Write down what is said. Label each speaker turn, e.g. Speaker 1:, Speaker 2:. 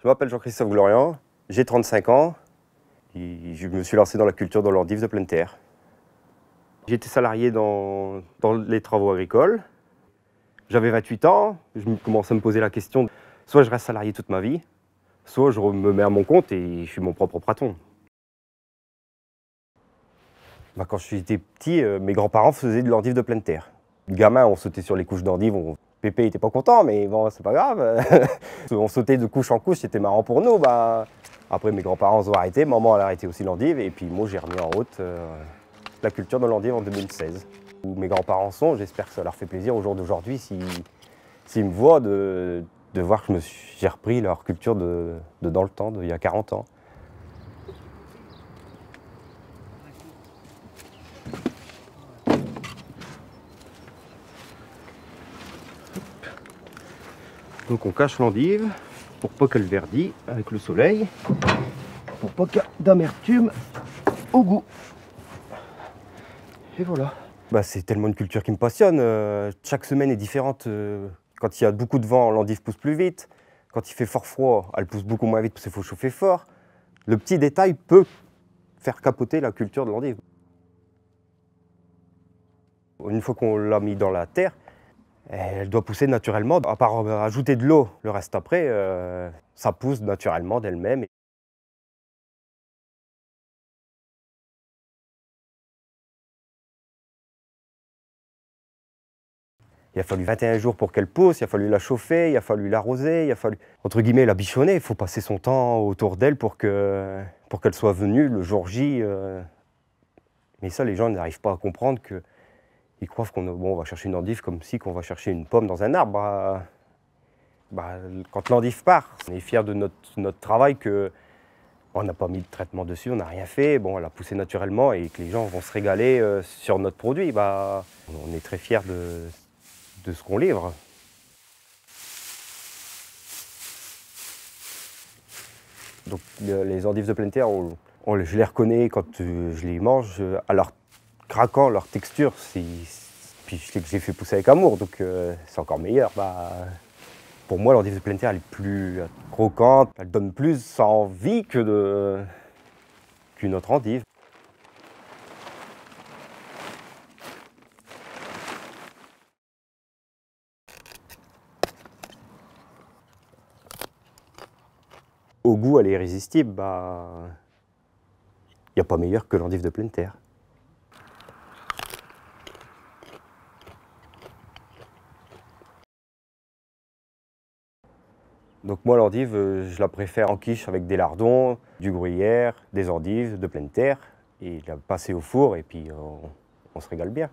Speaker 1: Je m'appelle Jean-Christophe Glorian, j'ai 35 ans et je me suis lancé dans la culture de l'endive de pleine terre. J'ai été salarié dans les travaux agricoles. J'avais 28 ans, je commençais à me poser la question, soit je reste salarié toute ma vie, soit je me mets à mon compte et je suis mon propre patron. Quand j'étais petit, mes grands-parents faisaient de l'endive de pleine terre. Gamin, on sautait sur les couches d'endive, Pépé n'était pas content, mais bon, c'est pas grave. On sautait de couche en couche, c'était marrant pour nous. Après, mes grands-parents ont arrêté, maman elle a arrêté aussi l'endive, et puis moi j'ai remis en route la culture de l'endive en 2016. Où mes grands-parents sont, j'espère que ça leur fait plaisir au jour d'aujourd'hui, s'ils me voient, de voir que j'ai repris leur culture de dans le temps, d'il y a 40 ans. Donc on cache l'endive pour pas qu'elle verdit avec le soleil, pour pas qu'il y ait d'amertume au goût. Et voilà. C'est tellement une culture qui me passionne. Chaque semaine est différente. Quand il y a beaucoup de vent, l'endive pousse plus vite. Quand il fait fort froid, elle pousse beaucoup moins vite parce qu'il faut chauffer fort. Le petit détail peut faire capoter la culture de l'endive. Une fois qu'on l'a mis dans la terre, elle doit pousser naturellement, à part ajouter de l'eau. Le reste après, ça pousse naturellement d'elle-même. Il a fallu 21 jours pour qu'elle pousse, il a fallu la chauffer, il a fallu l'arroser, il a fallu, entre guillemets, la bichonner. Il faut passer son temps autour d'elle pour qu'elle soit venue le jour J. Mais ça, les gens n'arrivent pas à comprendre que. Ils croient qu'on va chercher une endive comme si on va chercher une pomme dans un arbre. Quand l'endive part, on est fiers de notre travail, on n'a pas mis de traitement dessus, on n'a rien fait. Elle a poussé naturellement et que les gens vont se régaler sur notre produit. On est très fiers de ce qu'on livre. Donc les endives de pleine terre, je les reconnais quand je les mange, à leur craquant, leur texture, puis je les fait pousser avec amour, donc c'est encore meilleur. Pour moi, l'endive de pleine terre, elle est plus croquante, elle donne plus envie qu'une autre endive. Au goût, elle est irrésistible. Il n'y a pas meilleur que l'endive de pleine terre. Donc moi, l'endive, je la préfère en quiche avec des lardons, du gruyère, des endives de pleine terre, et la passer au four, et puis on se régale bien.